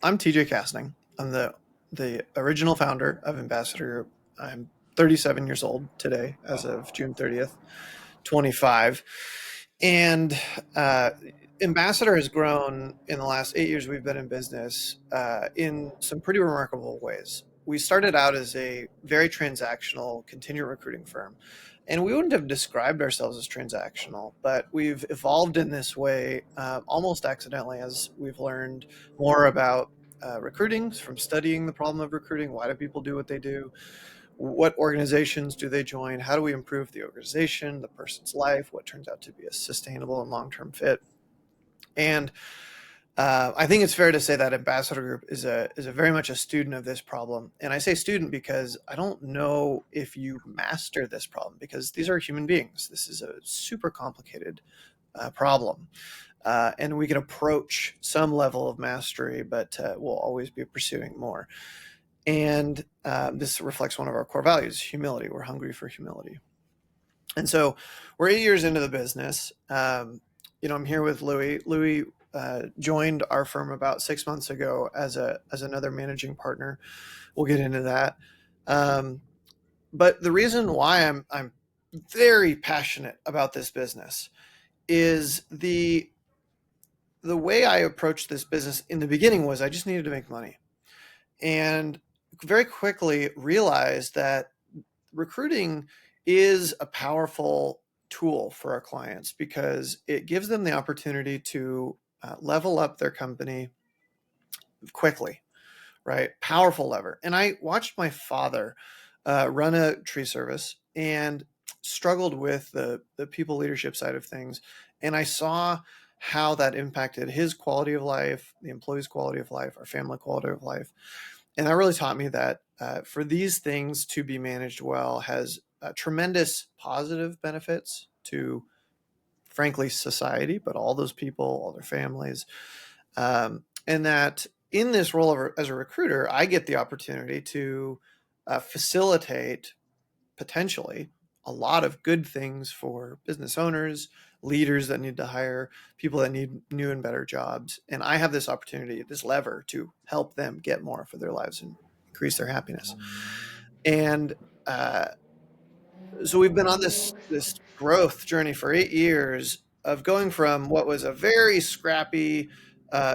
I'm TJ Casting. I'm the original founder of Ambassador Group. I'm 37 years old today, as of June 30th, 25. And uh, Ambassador has grown in the last 8 years we've been in business in some pretty remarkable ways. We started out as a very transactional contingent recruiting firm, and we wouldn't have described ourselves as transactional, but we've evolved in this way almost accidentally as we've learned more about recruiting from studying the problem of recruiting. Why do people do what they do? What organizations do they join? How do we improve the organization, the person's life? What turns out to be a sustainable and long-term fit? And I think it's fair to say that Ambassador Group is a very much a student of this problem. And I say student because I don't know if you master this problem, because these are human beings. This is a super complicated problem. And we can approach some level of mastery, but we'll always be pursuing more. And this reflects one of our core values, humility. We're hungry for humility. And so we're 8 years into the business. I'm here with Louis. Louis joined our firm about 6 months ago as another managing partner. We'll get into that. But the reason why I'm very passionate about this business is the way I approached this business in the beginning was I just needed to make money, and very quickly realized that recruiting is a powerful tool for our clients because it gives them the opportunity to level up their company quickly, right? Powerful lever. And I watched my father run a tree service and struggled with the people leadership side of things. And I saw how that impacted his quality of life, the employees' quality of life, our family quality of life. And that really taught me that for these things to be managed well has tremendous positive benefits to, frankly, society, but all those people, all their families. And that in this role as a recruiter, I get the opportunity to facilitate potentially a lot of good things for business owners, leaders that need to hire, people that need new and better jobs. And I have this opportunity, this lever to help them get more for their lives and increase their happiness. And uh, so we've been on this growth journey for 8 years of going from what was a very scrappy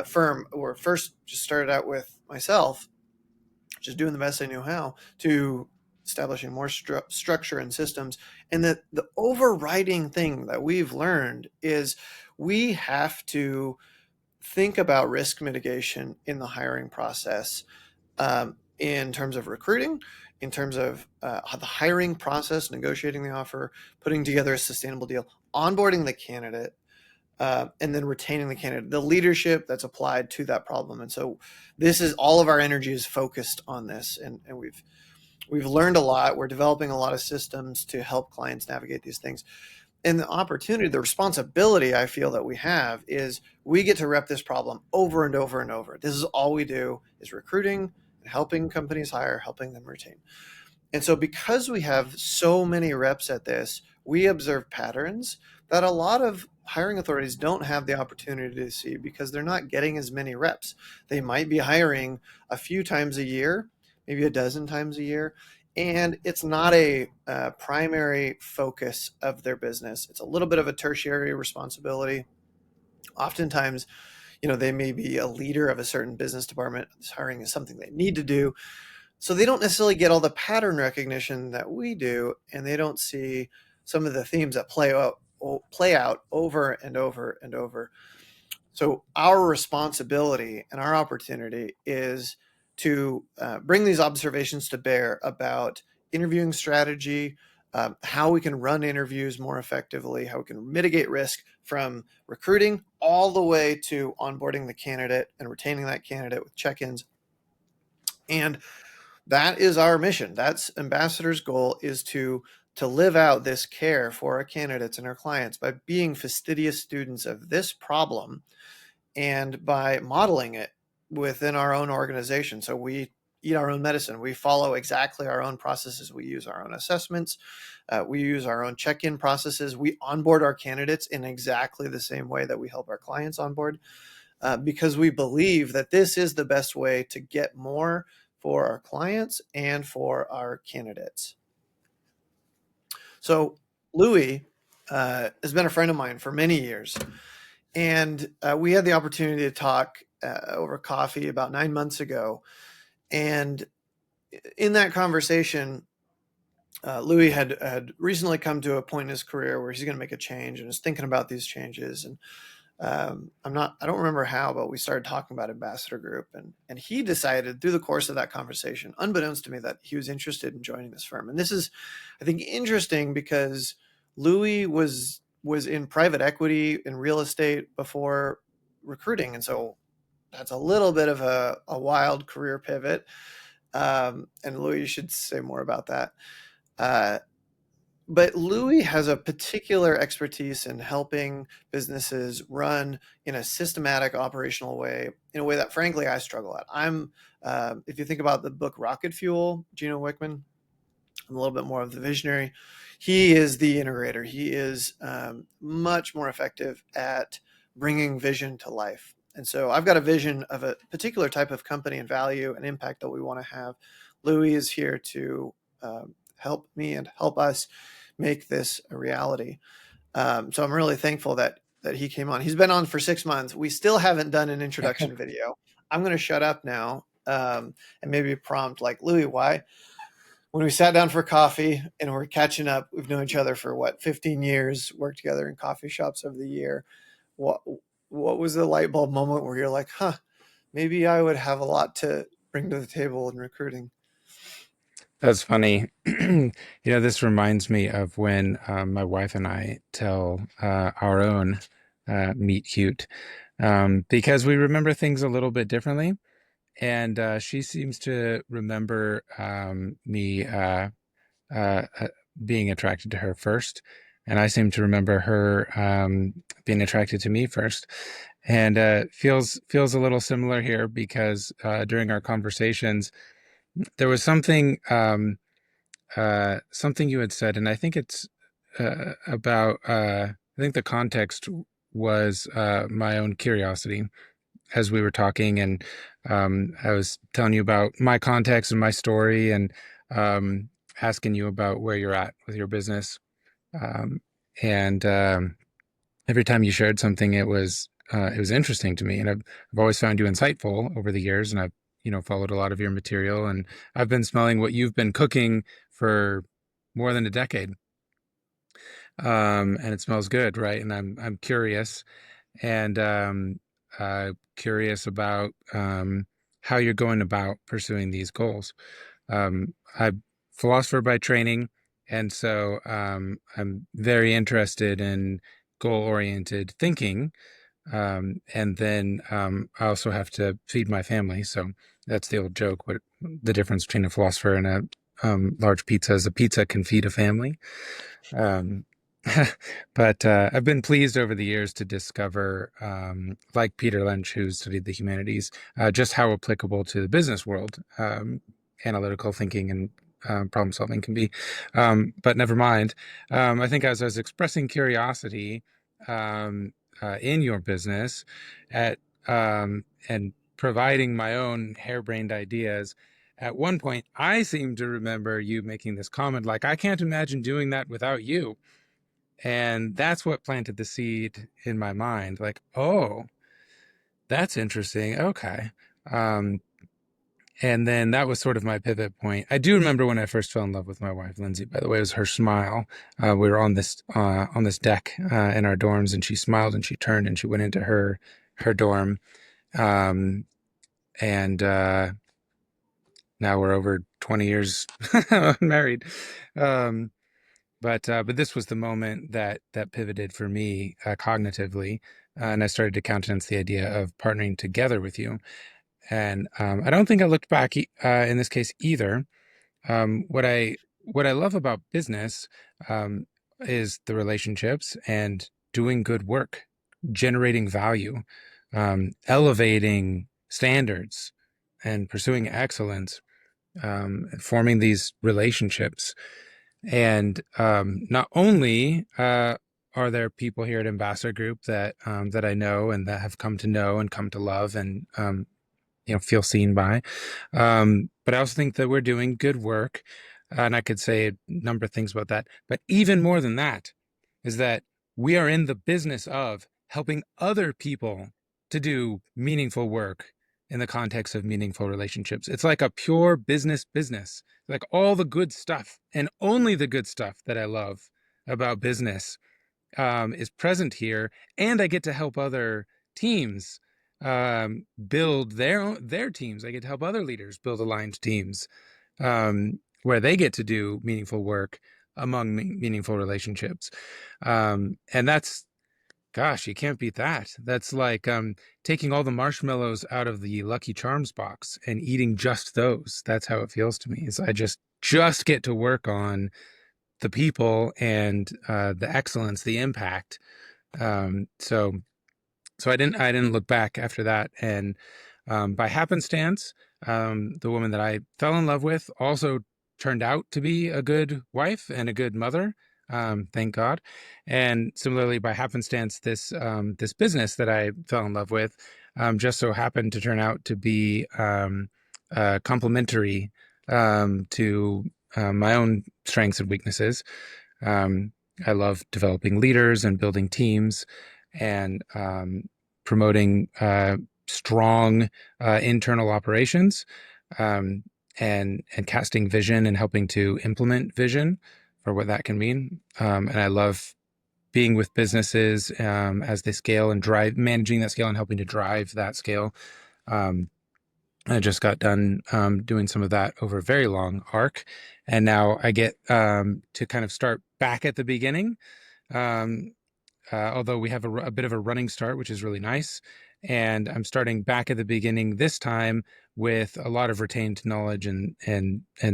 firm, where first just started out with myself, just doing the best I knew how, to establishing more structure and systems. And the overriding thing that we've learned is we have to think about risk mitigation in the hiring process, in terms of recruiting, in terms of the hiring process, negotiating the offer, putting together a sustainable deal, onboarding the candidate, and then retaining the candidate, the leadership that's applied to that problem. And so this is all of our energy is focused on this. And we've learned a lot. We're developing a lot of systems to help clients navigate these things. And the opportunity, the responsibility I feel that we have is we get to rep this problem over and over and over. This is all we do is recruiting and helping companies hire, helping them retain. And so because we have so many reps at this, we observe patterns that a lot of hiring authorities don't have the opportunity to see because they're not getting as many reps. They might be hiring a few times a year, maybe a dozen times a year, and it's not a primary focus of their business. It's a little bit of a tertiary responsibility. Oftentimes, they may be a leader of a certain business department. This hiring is something they need to do. So they don't necessarily get all the pattern recognition that we do, and they don't see some of the themes that play out over and over and over. So our responsibility and our opportunity is to bring these observations to bear about interviewing strategy, how we can run interviews more effectively, how we can mitigate risk from recruiting all the way to onboarding the candidate and retaining that candidate with check-ins. And that is our mission. That's Ambassador's goal, is to live out this care for our candidates and our clients by being fastidious students of this problem and by modeling it within our own organization. So we eat our own medicine. We follow exactly our own processes. We use our own assessments. We use our own check-in processes. We onboard our candidates in exactly the same way that we help our clients onboard. because we believe that this is the best way to get more for our clients and for our candidates. So Louis has been a friend of mine for many years, and we had the opportunity to talk over coffee about 9 months ago. And in that conversation, Louis had recently come to a point in his career where he's going to make a change and is thinking about these changes. And I don't remember how, but we started talking about Ambassador Group, and he decided through the course of that conversation, unbeknownst to me, that he was interested in joining this firm. And this is, I think, interesting because Louis was in private equity in real estate before recruiting, and so that's a little bit of a wild career pivot. And Louis, you should say more about that. Uh, but Louis has a particular expertise in helping businesses run in a systematic operational way, in a way that frankly I struggle at. If you think about the book Rocket Fuel, Gino Wickman, I'm a little bit more of the visionary. He is the integrator. He is much more effective at bringing vision to life. And so I've got a vision of a particular type of company and value and impact that we want to have. Louis is here to help me and help us make this a reality. So I'm really thankful that he came on. He's been on for 6 months. We still haven't done an introduction video. I'm going to shut up now and maybe prompt like, Louis, why? When we sat down for coffee and we're catching up, we've known each other for 15 years, worked together in coffee shops over the year. What what was the light bulb moment where you're like, huh, maybe I would have a lot to bring to the table in recruiting? That's funny. This reminds me of when my wife and I tell our own meet cute because we remember things a little bit differently. And she seems to remember me uh, being attracted to her first. And I seem to remember her being attracted to me first. And feels a little similar here because during our conversations, there was something you had said, and I think it's about. I think the context was my own curiosity as we were talking, and I was telling you about my context and my story, and um, asking you about where you're at with your business. Um, and every time you shared something, it was interesting to me, and I've always found you insightful over the years, and I've followed a lot of your material, and I've been smelling what you've been cooking for more than a decade, and it smells good, right? And I'm curious, and curious about how you're going about pursuing these goals. I'm a philosopher by training, and so I'm very interested in goal-oriented thinking. And then I also have to feed my family. So that's the old joke. What the difference between a philosopher and a large pizza is a pizza can feed a family. Um, but I've been pleased over the years to discover, like Peter Lynch, who studied the humanities, just how applicable to the business world analytical thinking and problem solving can be. But never mind. I think as I was expressing curiosity um, in your business and providing my own harebrained ideas, at one point, I seem to remember you making this comment like, I can't imagine doing that without you. And that's what planted the seed in my mind. Like, oh, that's interesting. Okay. Um, and then that was sort of my pivot point. I do remember when I first fell in love with my wife, Lindsay, by the way. It was her smile. We were on this deck in our dorms, and she smiled and she turned and she went into her dorm. Um, and now we're over 20 years married. Um, but this was the moment that pivoted for me cognitively, and I started to countenance the idea of partnering together with you. And I don't think I looked back in this case either. What I love about business um, is the relationships and doing good work, generating value, elevating standards, and pursuing excellence, forming these relationships. And not only are there people here at Ambassador Group that I know and that have come to know and come to love and feel seen by. But I also think that we're doing good work, and I could say a number of things about that. But even more than that is that we are in the business of helping other people to do meaningful work in the context of meaningful relationships. It's like a pure business, like all the good stuff and only the good stuff that I love about business is present here, and I get to help other teams build their teams. I get to help other leaders build aligned teams where they get to do meaningful work among meaningful relationships. And that's, gosh, you can't beat that. That's like taking all the marshmallows out of the Lucky Charms box and eating just those. That's how it feels to me. Is I just get to work on the people and the excellence, the impact. So I didn't look back after that. And by happenstance, the woman that I fell in love with also turned out to be a good wife and a good mother. Thank God. And similarly, by happenstance, this business that I fell in love with just so happened to turn out to be complementary to my own strengths and weaknesses. Um, I love developing leaders and building teams and promoting strong internal operations um, and casting vision and helping to implement vision for what that can mean. And I love being with businesses as they scale and managing that scale and helping to drive that scale. Um, I just got done doing some of that over a very long arc. And now I get to kind of start back at the beginning. Um, although we have a bit of a running start, which is really nice. And I'm starting back at the beginning this time with a lot of retained knowledge and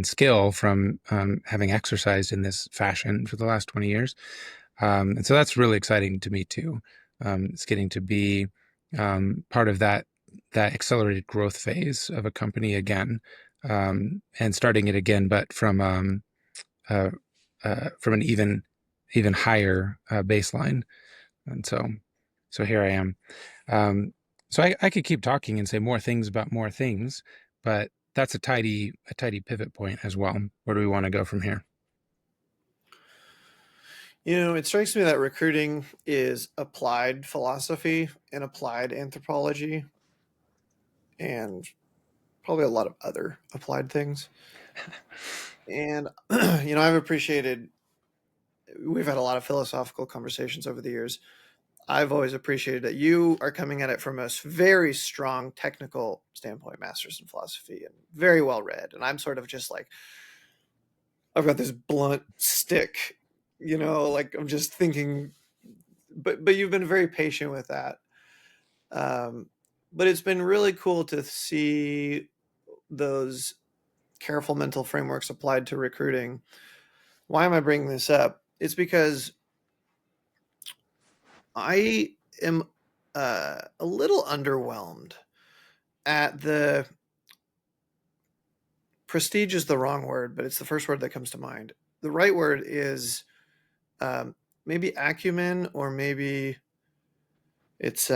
skill from having exercised in this fashion for the last 20 years. And so that's really exciting to me too. It's getting to be part of that accelerated growth phase of a company again, and starting it again, but uh, from an even higher baseline. And so here I am. Um, so I could keep talking and say more things about more things, but that's a tidy pivot point as well. Where do we want to go from here? It strikes me that recruiting is applied philosophy and applied anthropology and probably a lot of other applied things. And, I've appreciated, we've had a lot of philosophical conversations over the years. I've always appreciated that you are coming at it from a very strong technical standpoint, master's in philosophy, and very well read. And I'm sort of just like, I've got this blunt stick, like I'm just thinking, but you've been very patient with that. Um, but it's been really cool to see those careful mental frameworks applied to recruiting. Why am I bringing this up? It's because I am a little underwhelmed at the prestige is the wrong word, but it's the first word that comes to mind. The right word is um, maybe acumen, or maybe it's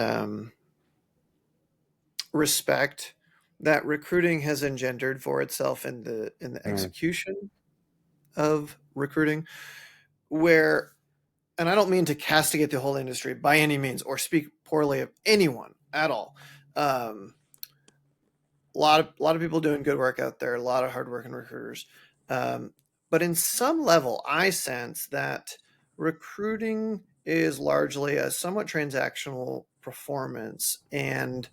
respect that recruiting has engendered for itself in the Mm, execution of recruiting. Where, and I don't mean to castigate the whole industry by any means or speak poorly of anyone at all. Um, a lot of people doing good work out there, a lot of hardworking recruiters. Um, but in some level, I sense that recruiting is largely a somewhat transactional performance, and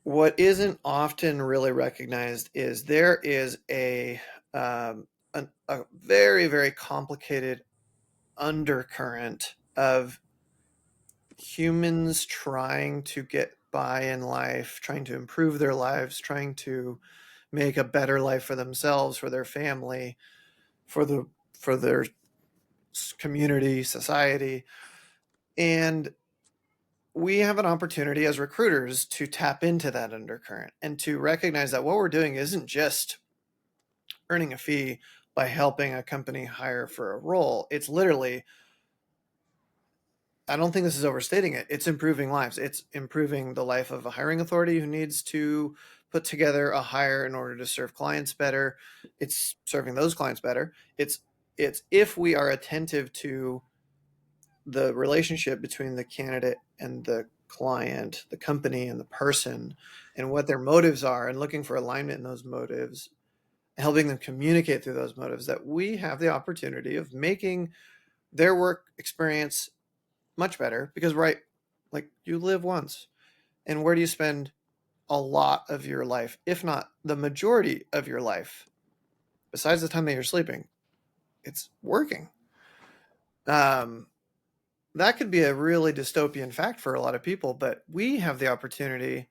what isn't often really recognized is there is a very very complicated undercurrent of humans trying to get by in life, trying to improve their lives, trying to make a better life for themselves, for their family, for their community, society. And we have an opportunity as recruiters to tap into that undercurrent and to recognize that what we're doing isn't just earning a fee by helping a company hire for a role. It's literally I don't think this is overstating it. It's improving lives. It's improving the life of a hiring authority who needs to put together a hire in order to serve clients better. It's serving those clients better. It's if we are attentive to the relationship between the candidate and the client, the company and the person, and what their motives are, and looking for alignment in those motives, helping them communicate through those motives, that we have the opportunity of making their work experience much better. Because, right, like, you live once, and where do you spend a lot of your life, if not the majority of your life, besides the time that you're sleeping? It's working. um, that could be a really dystopian fact for a lot of people, but we have the opportunity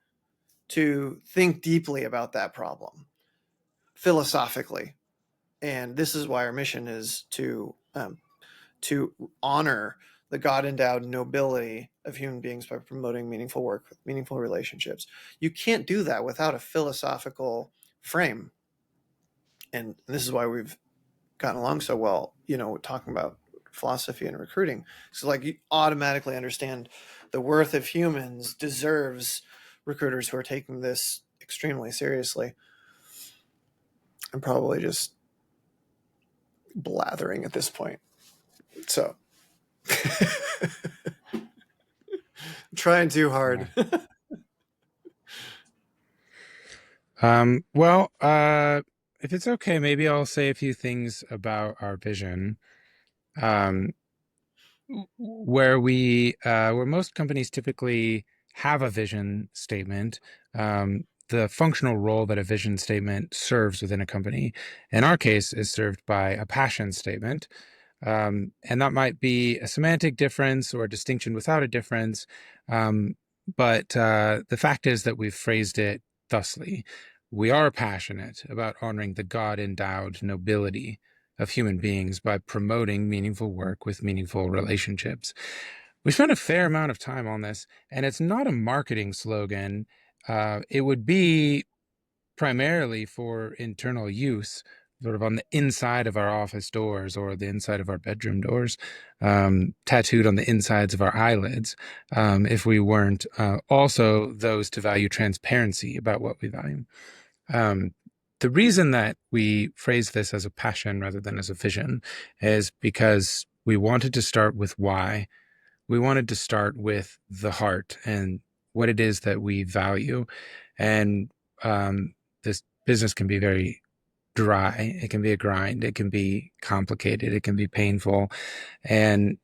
to think deeply about that problem philosophically. And this is why our mission is to honor the God endowed nobility of human beings by promoting meaningful work with meaningful relationships. You can't do that without a philosophical frame. And this is why we've gotten along so well, talking about philosophy and recruiting. So, like, you automatically understand the worth of humans deserves recruiters who are taking this extremely seriously. I'm probably just blathering at this point. So, trying too Yeah. hard. Well, if it's okay, maybe I'll say a few things about our vision. Um, where most companies typically have a vision statement, the functional role that a vision statement serves within a company, in our case, is served by a passion statement. And that might be a semantic difference or a distinction without a difference. But the fact is that we've phrased it thusly. We are passionate about honoring the God endowed nobility of human beings by promoting meaningful work with meaningful relationships. We spent a fair amount of time on this, and it's not a marketing slogan. It would be primarily for internal use, sort of on the inside of our office doors or the inside of our bedroom doors, tattooed on the insides of our eyelids, if we weren't also those to value transparency about what we value. Um, the reason that we phrase this as a passion rather than as a vision is because we wanted to start with why. We wanted to start with the heart and what it is that we value. And this business can be very dry. It can be a grind. It can be complicated. It can be painful. And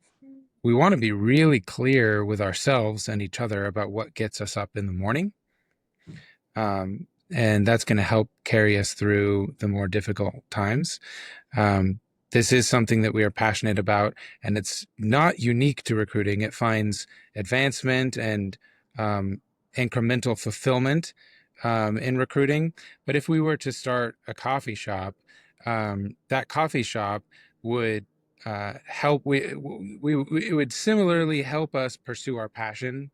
we want to be really clear with ourselves and each other about what gets us up in the morning. And that's going to help carry us through the more difficult times. Um, this is something that we are passionate about, and it's not unique to recruiting. It finds advancement and incremental fulfillment in recruiting. But if we were to start a coffee shop, that coffee shop would help. It would similarly help us pursue our passion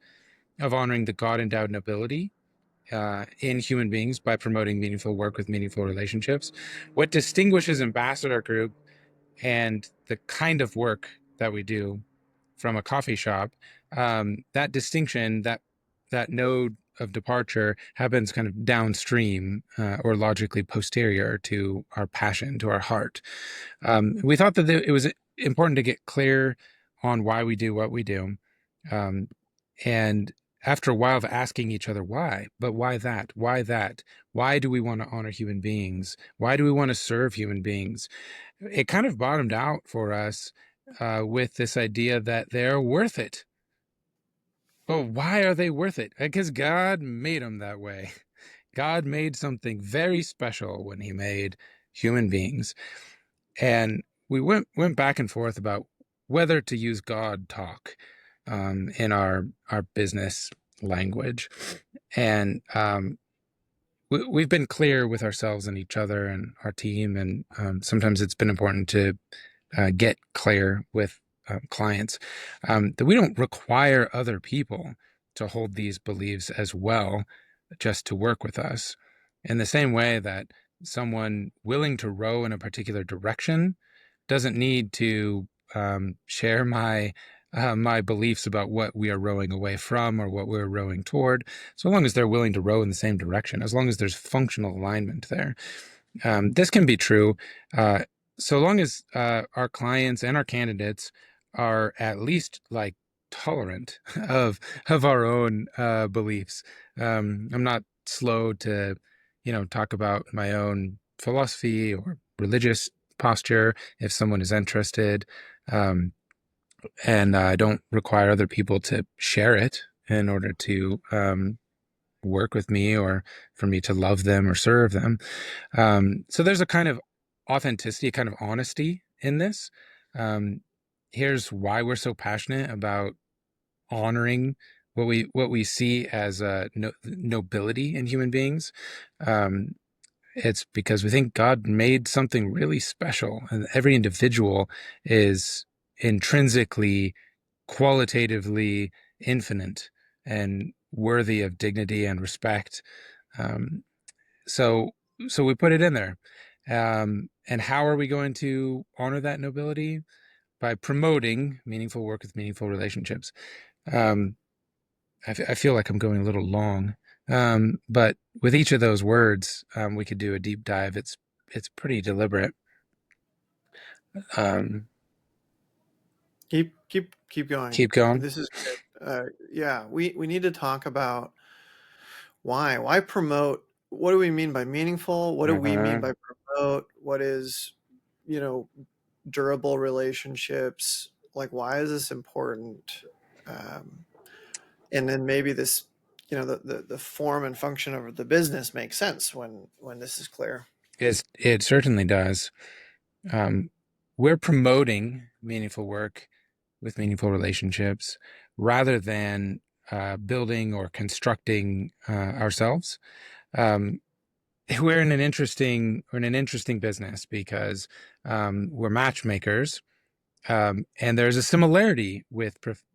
of honoring the God endowed nobility in human beings by promoting meaningful work with meaningful relationships. What distinguishes Ambassador Group and the kind of work that we do from a coffee shop, that distinction, that node of departure happens kind of downstream or logically posterior to our passion, to our heart. We thought that it was important to get clear on why we do what we do. Um, and after a while of asking each other why, but why that? Why that? Why do we want to honor human beings? Why do we want to serve human beings? It kind of bottomed out for us with this idea that they're worth it. Well, why are they worth it? Because God made them that way. God made something very special when he made human beings. And we went back and forth about whether to use God talk in our business language. And we've been clear with ourselves and each other and our team. And sometimes it's been important to get clear with clients that we don't require other people to hold these beliefs as well just to work with us. In the same way that someone willing to row in a particular direction doesn't need to share my my beliefs about what we are rowing away from or what we're rowing toward, so long as they're willing to row in the same direction, as long as there's functional alignment there. This can be true uh, so long as our clients and our candidates are at least like tolerant of our own beliefs. I'm not slow to, talk about my own philosophy or religious posture if someone is interested. Um, and I don't require other people to share it in order to work with me or for me to love them or serve them. So there's a kind of authenticity, a kind of honesty in this. Um, Here's why we're so passionate about honoring what we see as nobility in human beings. Um, it's because we think God made something really special, and every individual is intrinsically, qualitatively infinite and worthy of dignity and respect. Um, so, so we put it in there. And how are we going to honor that nobility? By promoting meaningful work with meaningful relationships. Um, I feel like I'm going a little long, but with each of those words, we could do a deep dive. It's pretty deliberate. Um, Keep going. Keep going. This is good. Yeah, we need to talk about why promote. What do we mean by meaningful? What do we mean Uh-huh. by promote? What is, you know, durable relationships? Like, why is this important? Um, and then maybe this, the form and function of the business makes sense when this is clear. It certainly does. Um, we're promoting meaningful work with meaningful relationships rather than building or constructing ourselves. Um, we're in an interesting business because we're matchmakers, and there's a similarity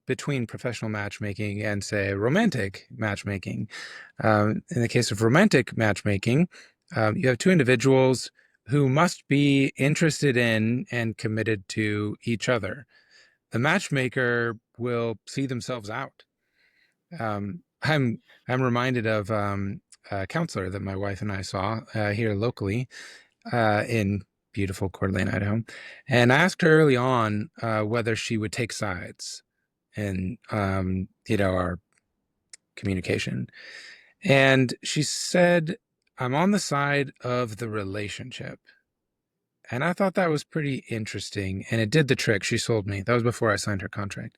between professional matchmaking and, say, romantic matchmaking. In the case of romantic matchmaking, you have two individuals who must be interested in and committed to each other. The matchmaker will see themselves out. I'm reminded of a counselor that my wife and I saw here locally in beautiful Coeur d'Alene, Idaho, and I asked her early on whether she would take sides in our communication, and she said, "I'm on the side of the relationship." And I thought that was pretty interesting, and it did the trick. She sold me. That was before I signed her contract.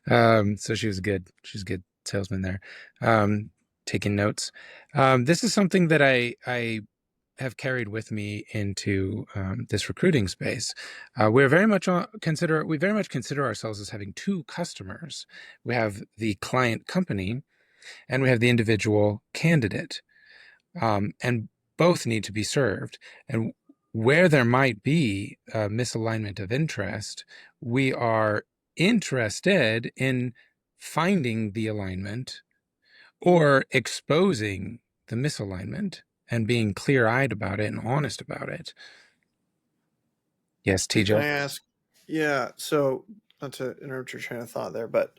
So she was good. She's a good salesman there. Um, Taking notes. This is something that I have carried with me into this recruiting space. We very much consider ourselves as having two customers. We have the client company, and we have the individual candidate, and both need to be served. And where there might be a misalignment of interest, we are interested in finding the alignment or exposing the misalignment and being clear-eyed about it and honest about it. Yes, Can TJ. I ask? Yeah. So not to interrupt your train of thought there, but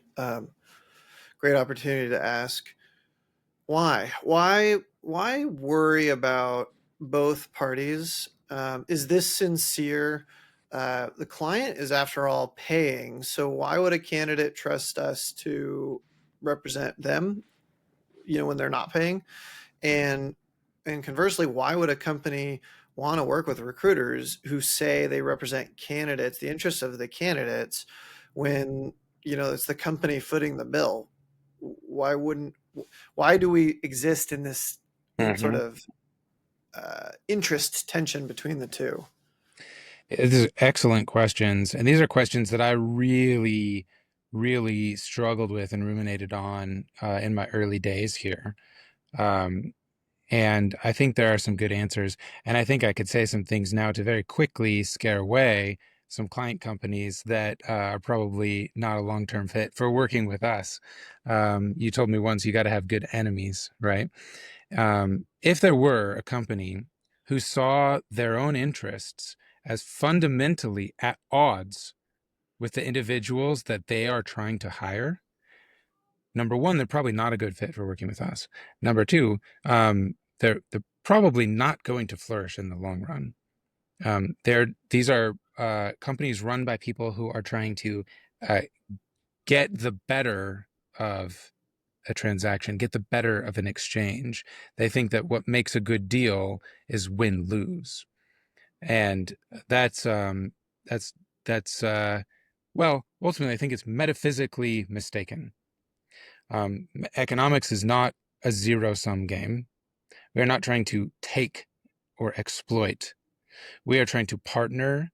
great opportunity to ask why worry about both parties? Is this sincere? The client is, after all, paying. So why would a candidate trust us to represent them? When they're not paying, and conversely, why would a company want to work with recruiters who say they represent candidates, the interests of the candidates, when it's the company footing the bill? Why wouldn't why do we exist in this sort Mm-hmm. of interest tension between the two? These are excellent questions. And these are questions that I really, really struggled with and ruminated on in my early days here. Um, And I think there are some good answers. And I think I could say some things now to very quickly scare away some client companies that are probably not a long-term fit for working with us. You told me once you got to have good enemies, right? If there were a company who saw their own interests as fundamentally at odds with the individuals that they are trying to hire, number one, they're probably not a good fit for working with us. Number two, they're probably not going to flourish in the long run. These are companies run by people who are trying to uh, get the better of a transaction, get the better of an exchange. They think that what makes a good deal is win-lose, and that's um, that's that's well, ultimately, I think it's metaphysically mistaken. Economics is not a zero-sum game. We are not trying to take or exploit. We are trying to partner,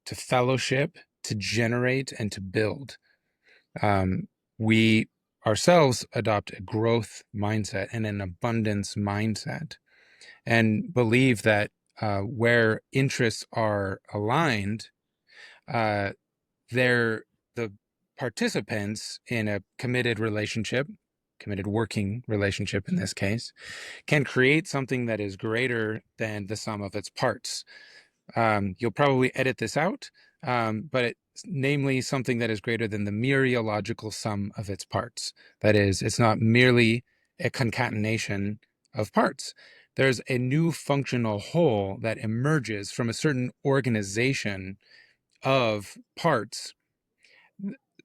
to fellowship, to generate, and to build. We ourselves adopt a growth mindset and an abundance mindset, and believe that where interests are aligned, uh, they're the participants in a committed relationship, committed working relationship in this case, can create something that is greater than the sum of its parts. You'll probably edit this out, but it's namely something that is greater than the mereological sum of its parts. That is, it's not merely a concatenation of parts. There's a new functional whole that emerges from a certain organization of parts,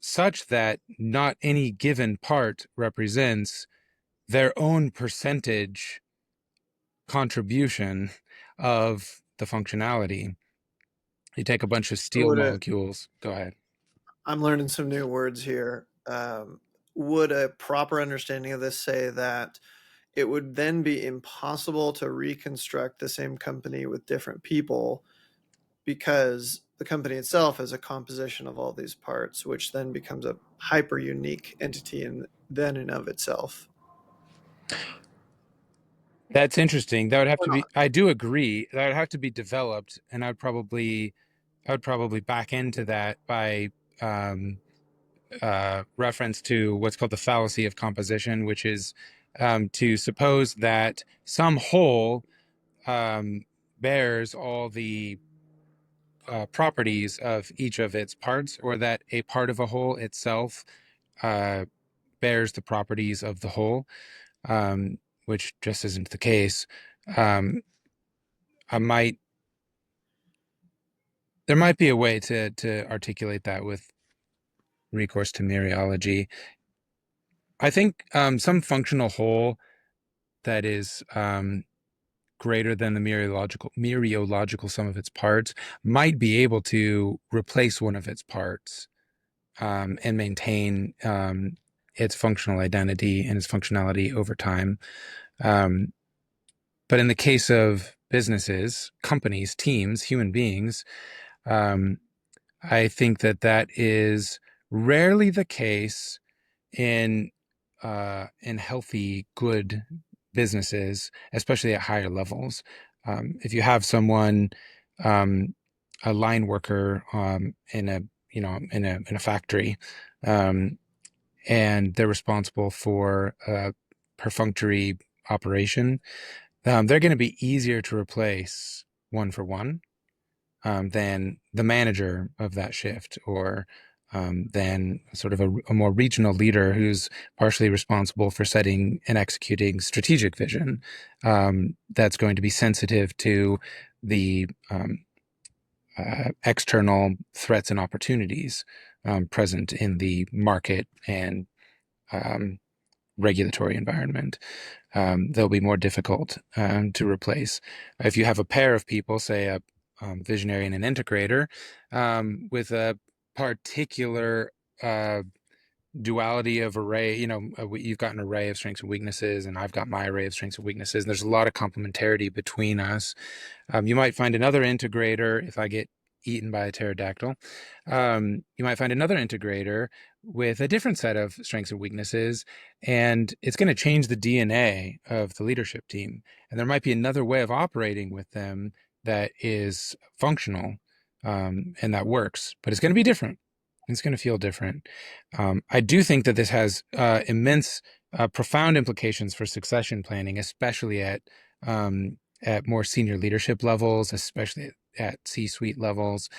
such that not any given part represents their own percentage contribution of the functionality. You take a bunch of steel Would a molecules. Go ahead. I'm learning some new words here. Would a proper understanding of this say that it would then be impossible to reconstruct the same company with different people because the company itself is a composition of all these parts, which then becomes a hyper unique entity in then and of itself, That's interesting. That would have or to be, not? I do agree, that would have to be developed, and I would probably back into that by um, reference to what's called the fallacy of composition, which is to suppose that some whole um, bears all the properties of each of its parts, or that a part of a whole itself uh, bears the properties of the whole, um, which just isn't the case. Um, I might There might be a way to articulate that with recourse to mereology. I think some functional whole that is greater than the mereological sum of its parts might be able to replace one of its parts, and maintain its functional identity and its functionality over time. Um, but in the case of businesses, companies, teams, human beings, um, I think that that is rarely the case in healthy, good businesses, especially at higher levels. If you have someone, um, a line worker, in a in a factory, um, and they're responsible for a perfunctory operation, they're going to be easier to replace one for one, than the manager of that shift, or than sort of a more regional leader who's partially responsible for setting and executing strategic vision, that's going to be sensitive to the external threats and opportunities present in the market and um, regulatory environment. They'll be more difficult to replace. If you have a pair of people, say a visionary and an integrator, with a particular duality of array, you've got an array of strengths and weaknesses, and I've got my array of strengths and weaknesses, and there's a lot of complementarity between us. You might find another integrator if I get eaten by a pterodactyl. You might find another integrator with a different set of strengths and weaknesses, and it's going to change the DNA of the leadership team. And there might be another way of operating with them that is functional, and that works, but it's going to be different. It's going to feel different. I do think that this has immense, profound implications for succession planning, especially at more senior leadership levels, especially at C-suite levels,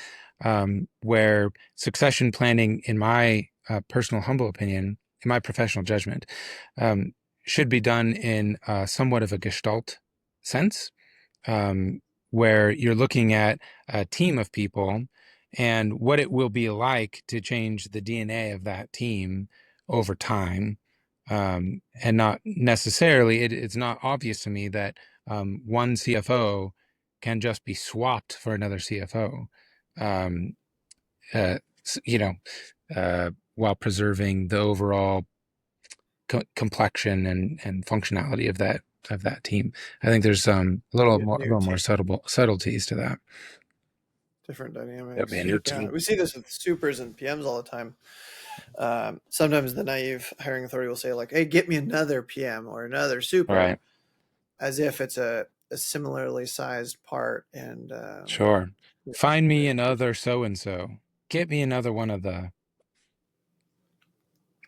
where succession planning, in my personal humble opinion, in my professional judgment, um, should be done in somewhat of a gestalt sense, um, where you're looking at a team of people and what it will be like to change the DNA of that team over time. And not necessarily, it's not obvious to me that one CFO can just be swapped for another CFO, um, you know, while preserving the overall complexion and functionality of that team. I think there's Maybe a a new little more team, subtleties to that. different That'd be a dynamics. new Yeah, team. we see this with supers and PMs all the time. Sometimes the naive hiring authority will say like, "Hey, get me another PM or another All super," right, as if it's a similarly sized part. And sure. yeah, Find me the- another so and so. Get me another one of the.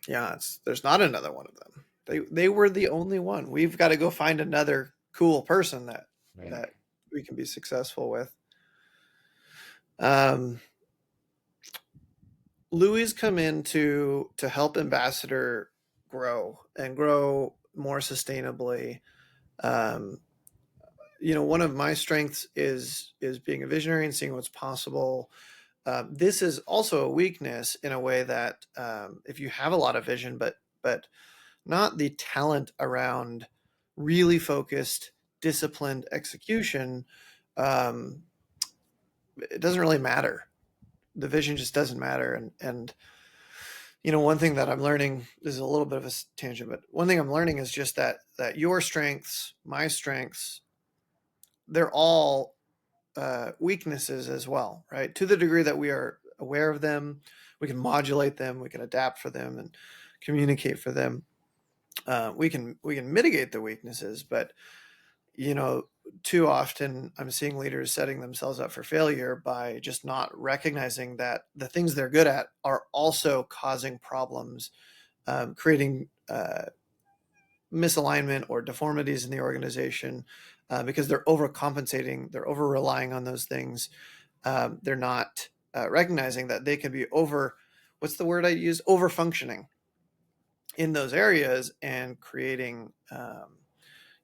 yeah, there's not another one of them. They were the only one. We've got to go find another cool person Right. that we can be successful with. Um, Louis come in to help Ambassador grow and grow more sustainably. Um, one of my strengths is being a visionary and seeing what's possible. This is also a weakness in a way that if you have a lot of vision, but not the talent around really focused, disciplined execution, um, it doesn't really matter. The vision just doesn't matter. And one thing that I'm learning, this is a little bit of a tangent, but one thing I'm learning is just that your strengths, my strengths, they're all weaknesses as well, right? To the degree that we are aware of them, we can modulate them, we can adapt for them, and communicate for them. We can mitigate the weaknesses, but you know, too often I'm seeing leaders setting themselves up for failure by just not recognizing that the things they're good at are also causing problems, creating misalignment or deformities in the organization because they're overcompensating, they're over relying on those things. They're not recognizing that they can be what's the word I use? Over functioning in those areas and creating,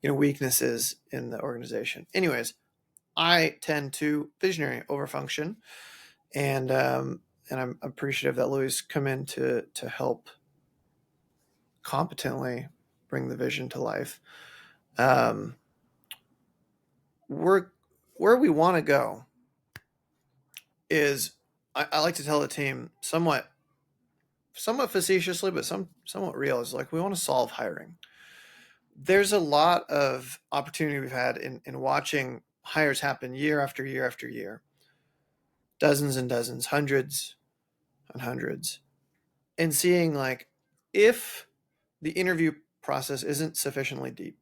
weaknesses in the organization. Anyways, I tend to visionary overfunction, and I'm appreciative that Louis come in to help competently bring the vision to life. Um, we're where we want to go is I like to tell the team somewhat facetiously, but somewhat real is like we want to solve hiring. There's a lot of opportunity we've had in watching hires happen year after year after year, dozens and dozens, hundreds and hundreds, and seeing like if the interview process isn't sufficiently deep,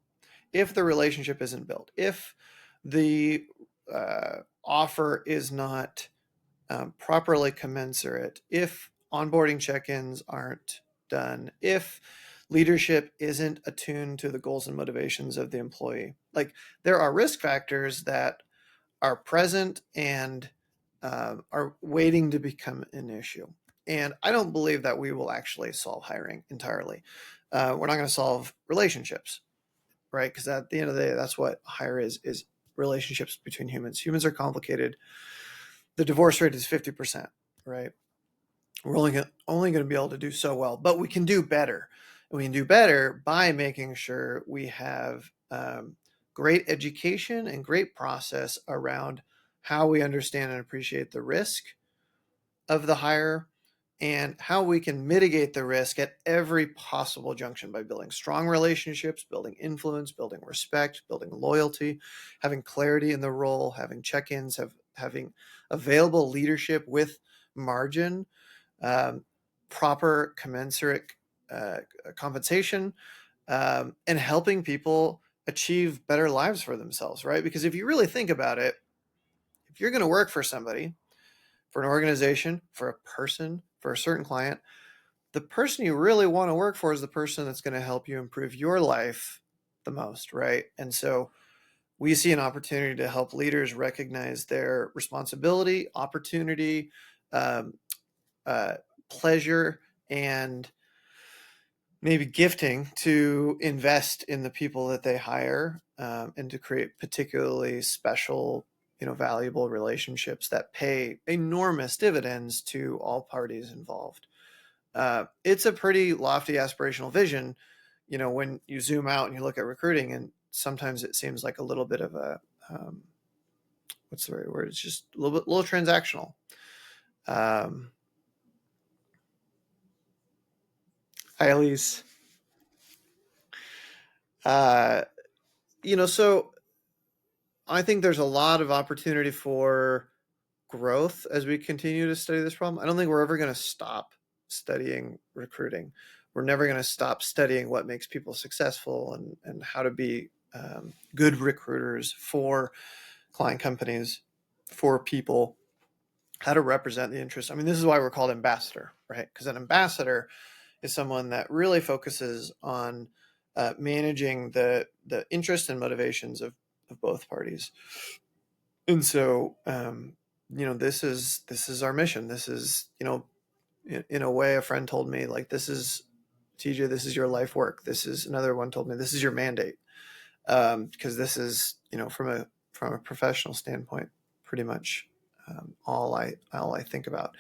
if the relationship isn't built, if the offer is not properly commensurate, if onboarding check-ins aren't done, if leadership isn't attuned to the goals and motivations of the employee, like there are risk factors that are present and are waiting to become an issue. And I don't believe that we will actually solve hiring entirely. We're not going to solve relationships, right? Because at the end of the day, that's what hire is relationships between humans. Humans are complicated. The divorce rate is 50%, right? We're only going to be able to do so well, but we can do better. And we can do better by making sure we have great education and great process around how we understand and appreciate the risk of the hire and how we can mitigate the risk at every possible junction by building strong relationships, building influence, building respect, building loyalty, having clarity in the role, having check-ins, having available leadership with margin, um, proper commensurate uh, compensation, and helping people achieve better lives for themselves, right? Because if you really think about it, if you're going to work for somebody, for an organization, for a person, for a certain client, the person you really want to work for is the person that's going to help you improve your life the most, right? And so We see an opportunity to help leaders recognize their responsibility, opportunity, um, uh, pleasure, and maybe gifting to invest in the people that they hire, and to create particularly special, valuable relationships that pay enormous dividends to all parties involved. It's a pretty lofty aspirational vision, when you zoom out and you look at recruiting, and sometimes it seems like a little bit of a, what's the right word? It's just a little transactional. Um, Hi, Elise. Uh, so I think there's a lot of opportunity for growth as we continue to study this problem. I don't think we're ever going to stop studying recruiting. We're never going to stop studying what makes people successful, and how to be good recruiters for client companies, for people, how to represent the interests. I mean, this is why we're called ambassador, right? Because an ambassador is someone that really focuses on managing the interests and motivations of both parties. And so, this is our mission. This is, in a way, a friend told me, like, this is, TJ, this is your life work. This is, another one told me, this is your mandate. Because this is, from a professional standpoint, pretty much all I think about.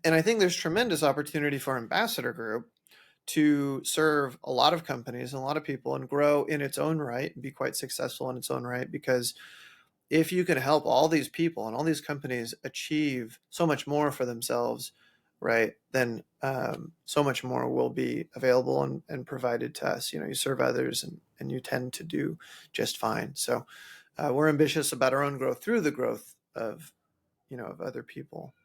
And I think there's tremendous opportunity for Ambassador Group to serve a lot of companies and a lot of people and grow in its own right and be quite successful in its own right, because if you can help all these people and all these companies achieve so much more for themselves, right, then so much more will be available and provided to us. You serve others, and you tend to do just fine. So we're ambitious about our own growth through the growth of other people.